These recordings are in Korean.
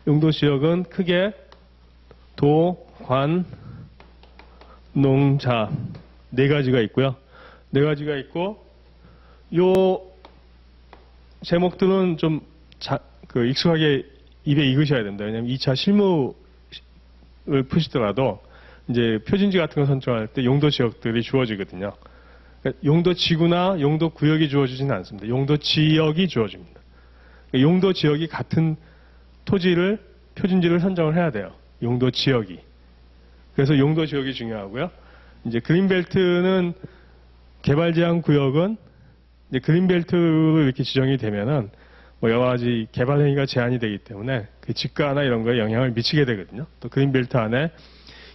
용도 지역은 크게 도, 관, 농, 자 네 가지가 있고요. 네 가지가 있고 요 제목들은 좀 익숙하게 입에 익으셔야 됩니다. 왜냐하면 2차 실무를 푸시더라도 이제 표준지 같은 거 선정할 때 용도 지역들이 주어지거든요. 그러니까 용도 지구나 용도 구역이 주어지지는 않습니다. 용도 지역이 주어집니다. 그러니까 용도 지역이 같은 토지를 표준지를 선정을 해야 돼요. 용도 지역이. 그래서 용도 지역이 중요하고요. 이제 그린벨트는 개발 제한 구역은 이제 그린벨트로 이렇게 지정이 되면은 뭐 여러 가지 개발 행위가 제한이 되기 때문에 그 집가나 이런 거에 영향을 미치게 되거든요. 또 그린벨트 안에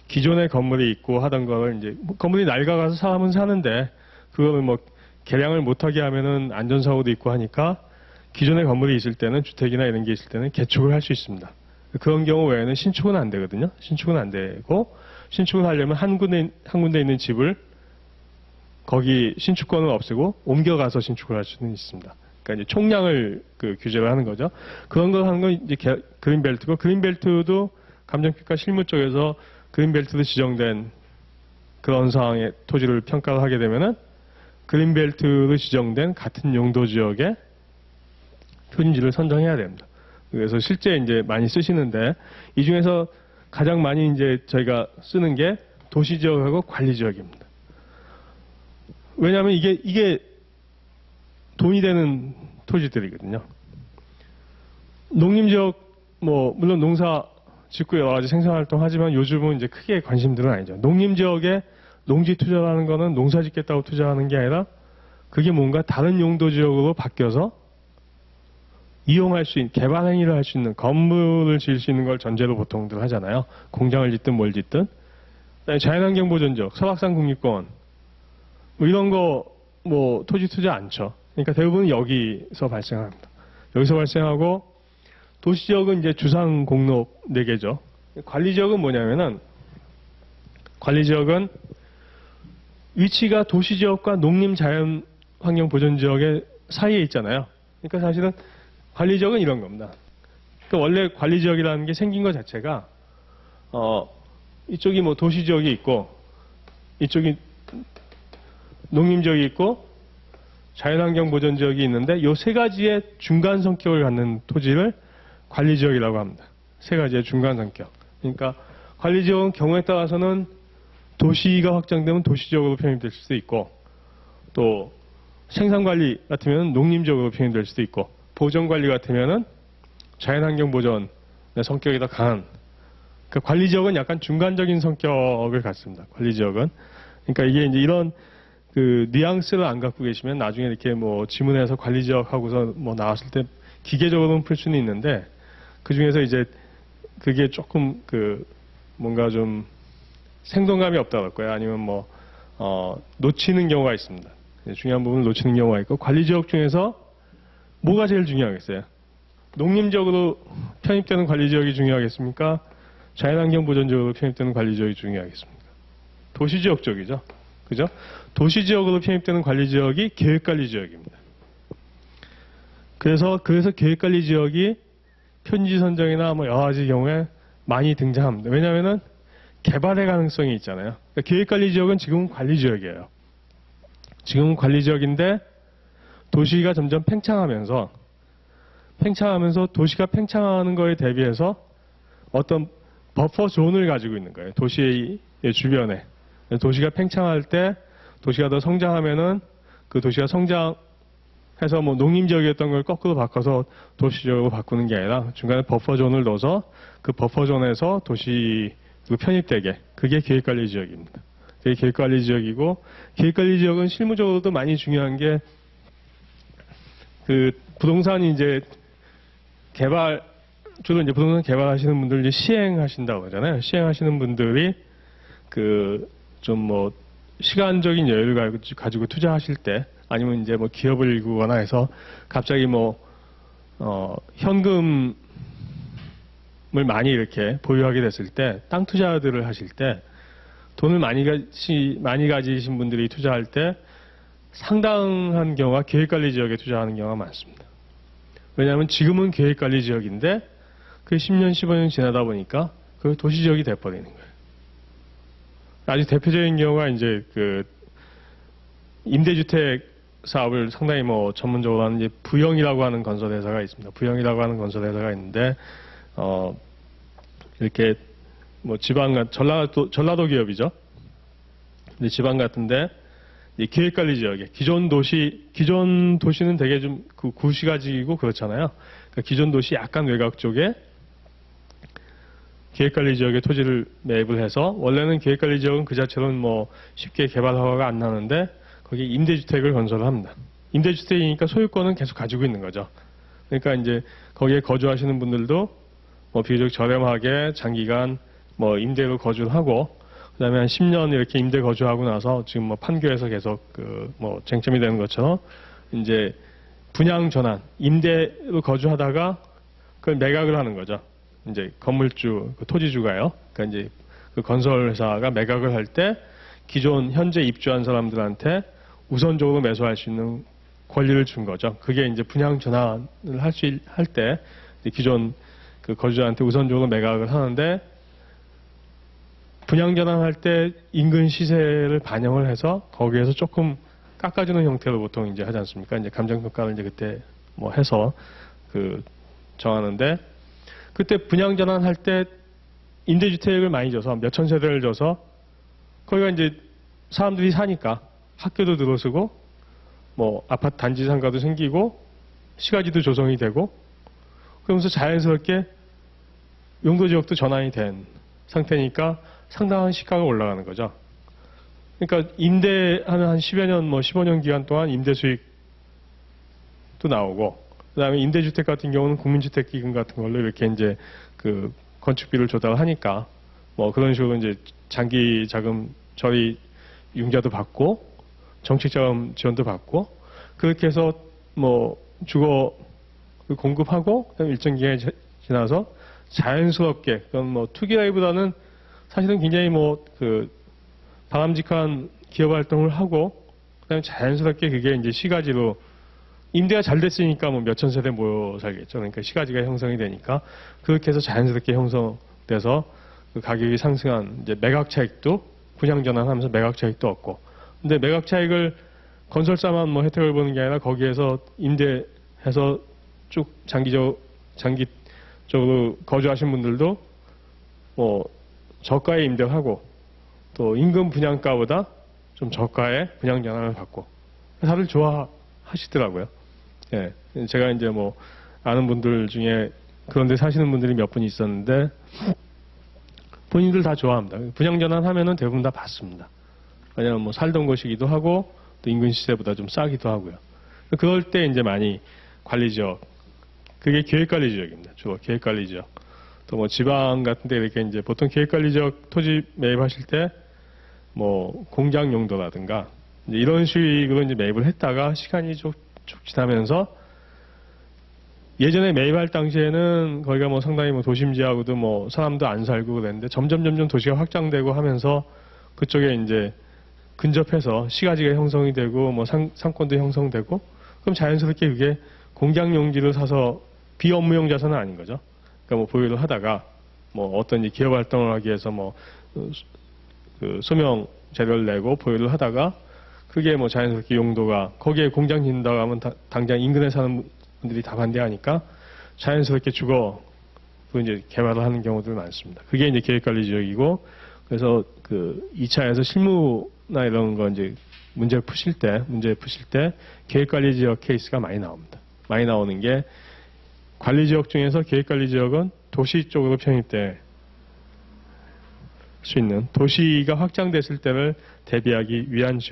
기존의 건물이 있고 하던 거를 이제 건물이 낡아가서 사람은 사는데 그거를 뭐 개량을 못하게 하면은 안전사고도 있고 하니까 기존의 건물이 있을 때는 주택이나 이런 게 있을 때는 개축을 할 수 있습니다. 그런 경우 외에는 신축은 안 되거든요. 신축은 안 되고 신축을 하려면 한 군데 있는 집을 거기 신축권을 없애고 옮겨가서 신축을 할 수는 있습니다. 그러니까 이제 총량을 규제를 하는 거죠. 그런 걸 하는 건 이제 그린벨트고 그린벨트도 감정평가 실무 쪽에서 그린벨트로 지정된 그런 상황의 토지를 평가를 하게 되면은 그린벨트로 지정된 같은 용도 지역의 표준지를 선정해야 됩니다. 그래서 실제 이제 많이 쓰시는데 이 중에서 가장 많이 이제 저희가 쓰는 게 도시지역하고 관리지역입니다. 왜냐하면 이게 돈이 되는 토지들이거든요. 농림지역 뭐 물론 농사 짓고 여러 가지 생산활동 하지만 요즘은 이제 크게 관심들은 아니죠. 농림지역에 농지 투자라는 거는 농사 짓겠다고 투자하는 게 아니라 그게 뭔가 다른 용도 지역으로 바뀌어서 이용할 수 있는, 개발 행위를 할 수 있는, 건물을 지을 수 있는 걸 전제로 보통들 하잖아요. 공장을 짓든 뭘 짓든. 자연환경 보전지역, 설악산 국립공원, 뭐 이런 거, 뭐, 토지 투자 않죠. 그러니까 대부분 여기서 발생합니다. 여기서 발생하고, 도시지역은 이제 주상 공록 4개죠. 관리지역은 뭐냐면은, 관리지역은 위치가 도시지역과 농림 자연환경 보전지역의 사이에 있잖아요. 그러니까 사실은 관리지역은 이런 겁니다. 그러니까 원래 관리지역이라는 게 생긴 것 자체가 이쪽이 뭐 도시지역이 있고 이쪽이 농림지역이 있고 자연환경 보전지역이 있는데 이 세 가지의 중간 성격을 갖는 토지를 관리지역이라고 합니다. 세 가지의 중간 성격. 그러니까 관리지역은 경우에 따라서는 도시가 확장되면 도시지역으로 편입될 수도 있고 또 생산관리 같으면 농림지역으로 편입될 수도 있고 보전관리 같으면은 자연환경 보전의 성격이 더 강한. 그 관리지역은 약간 중간적인 성격을 갖습니다. 관리지역은. 그러니까 이게 이제 이런 뉘앙스를 안 갖고 계시면 나중에 이렇게 뭐 지문에서 관리지역 하고서 뭐 나왔을 때 기계적으로는 풀 수는 있는데 그 중에서 이제 그게 조금 뭔가 좀 생동감이 없다 그럴까요? 아니면 뭐, 놓치는 경우가 있습니다. 중요한 부분을 놓치는 경우가 있고 관리지역 중에서 뭐가 제일 중요하겠어요? 농림지역으로 편입되는 관리지역이 중요하겠습니까? 자연환경 보전지역으로 편입되는 관리지역이 중요하겠습니까? 도시지역 쪽이죠. 그죠? 도시지역으로 편입되는 관리지역이 계획관리지역입니다. 그래서 계획관리지역이 편지 선정이나 뭐 여러 가지 경우에 많이 등장합니다. 왜냐하면은 개발의 가능성이 있잖아요. 그러니까 계획관리지역은 지금은 관리지역이에요. 지금은 관리지역인데 도시가 점점 팽창하면서 도시가 팽창하는 거에 대비해서 어떤 버퍼 존을 가지고 있는 거예요. 도시의 주변에. 도시가 팽창할 때 도시가 더 성장하면은 그 도시가 성장해서 뭐 농림지역이었던 걸 거꾸로 바꿔서 도시지역으로 바꾸는 게 아니라 중간에 버퍼 존을 넣어서 그 버퍼 존에서 도시로 편입되게. 그게 계획관리지역입니다. 그게 계획관리지역이고 계획관리지역은 실무적으로도 많이 중요한 게 부동산이 이제 주로 이제 부동산 개발하시는 분들 이제 시행하신다고 하잖아요. 시행하시는 분들이 좀 뭐 시간적인 여유를 가지고 투자하실 때 아니면 이제 뭐 기업을 일구거나 해서 갑자기 뭐 현금을 많이 이렇게 보유하게 됐을 때 땅 투자들을 하실 때 돈을 많이 가지신 분들이 투자할 때 상당한 경우가 계획관리 지역에 투자하는 경우가 많습니다. 왜냐하면 지금은 계획관리 지역인데 그 10년, 15년 지나다 보니까 그 도시지역이 돼버리는 거예요. 아주 대표적인 경우가 이제 그 임대주택 사업을 상당히 뭐 전문적으로 하는 이제 부영이라고 하는 건설회사가 있습니다. 부영이라고 하는 건설회사가 있는데, 이렇게 뭐 전라도 기업이죠. 근데 지방 같은데, 이 기획관리 지역에 기존 도시는 되게 좀 그 구시가지고 그렇잖아요. 그러니까 기존 도시 약간 외곽 쪽에 기획관리 지역에 토지를 매입을 해서, 원래는 기획관리 지역은 그 자체로는 뭐 쉽게 개발 허가가 안 나는데 거기에 임대주택을 건설을 합니다. 임대주택이니까 소유권은 계속 가지고 있는 거죠. 그러니까 이제 거기에 거주하시는 분들도 뭐 비교적 저렴하게 장기간 뭐 임대로 거주를 하고, 그다음에 한 10년 이렇게 임대 거주하고 나서 지금 뭐 판교에서 계속 그 뭐 쟁점이 되는 것처럼 이제 분양 전환, 임대로 거주하다가 그걸 매각을 하는 거죠. 이제 건물주, 그 토지주가요. 그러니까 이제 그 건설회사가 매각을 할 때 기존 현재 입주한 사람들한테 우선적으로 매수할 수 있는 권리를 준 거죠. 그게 이제 분양 전환을 할 때 기존 그 거주자한테 우선적으로 매각을 하는데, 분양 전환할 때 인근 시세를 반영을 해서 거기에서 조금 깎아주는 형태로 보통 이제 하지 않습니까? 이제 감정평가를 이제 그때 뭐 해서 그 정하는데, 그때 분양 전환할 때 임대주택을 많이 줘서 몇천 세대를 줘서 거기가 이제 사람들이 사니까 학교도 들어서고 뭐 아파트 단지 상가도 생기고 시가지도 조성이 되고, 그러면서 자연스럽게 용도 지역도 전환이 된 상태니까 상당한 시가가 올라가는 거죠. 그러니까 임대하는 한 10여 년, 뭐 15년 기간 동안 임대 수익도 나오고, 그다음에 임대주택 같은 경우는 국민주택기금 같은 걸로 이렇게 이제 그 건축비를 조달하니까 뭐 그런 식으로 이제 장기 자금 처리 융자도 받고 정책자금 지원도 받고, 그렇게 해서 뭐 주거 공급하고, 그다음에 일정 기간이 지나서 자연스럽게, 그건 뭐 투기라기보다는 사실은 굉장히 뭐 그 바람직한 기업 활동을 하고, 그다음에 자연스럽게 그게 이제 시가지로 임대가 잘 됐으니까 뭐 몇천 세대 모여 살겠죠. 그러니까 시가지가 형성이 되니까 그렇게 해서 자연스럽게 형성돼서 그 가격이 상승한 이제 매각 차익도 분양 전환하면서 매각 차익도 얻고, 근데 매각 차익을 건설사만 뭐 혜택을 보는 게 아니라 거기에서 임대해서 쭉 장기적으로 거주하신 분들도 뭐 저가에 임대하고 또 임금 분양가보다 좀 저가에 분양 전환을 받고 다들 좋아하시더라고요. 예, 제가 이제 뭐 아는 분들 중에 그런데 사시는 분들이 몇 분 있었는데 본인들 다 좋아합니다. 분양 전환하면은 대부분 다 받습니다. 왜냐하면 뭐 살던 곳이기도 하고 또 인근 시세보다 좀 싸기도 하고요. 그럴 때 이제 많이 관리 지역, 그게 계획관리 지역입니다. 주로 계획관리 지역. 또 뭐 지방 같은 데 이렇게 이제 보통 계획관리 지역 토지 매입하실 때 뭐 공장 용도라든가 이제 이런 식으로 이제 매입을 했다가 시간이 쭉 지나면서, 예전에 매입할 당시에는 거기가 뭐 상당히 뭐 도심지하고도 뭐 사람도 안 살고 그랬는데 점점 도시가 확장되고 하면서 그쪽에 이제 근접해서 시가지가 형성이 되고 뭐 상권도 형성되고, 그럼 자연스럽게 그게 공장 용지를 사서 비업무용 자산은 아닌 거죠. 그러니까 뭐 보유를 하다가 뭐 어떤 기업 활동을 하기 위해서 뭐 그 소명 재료를 내고 보유를 하다가 그게 뭐 자연스럽게 용도가 거기에 공장 짓는다고 하면 당장 인근에 사는 분들이 다 반대하니까 자연스럽게 주거 이제 개발을 하는 경우들 많습니다. 그게 이제 계획관리 지역이고, 그래서 그 2차에서 실무나 이런 거 이제 문제 푸실 때 계획관리 지역 케이스가 많이 나옵니다. 많이 나오는 게, 관리 지역 중에서 계획관리 지역은 도시 쪽으로 편입될 수 있는, 도시가 확장됐을 때를 대비하기 위한 지역.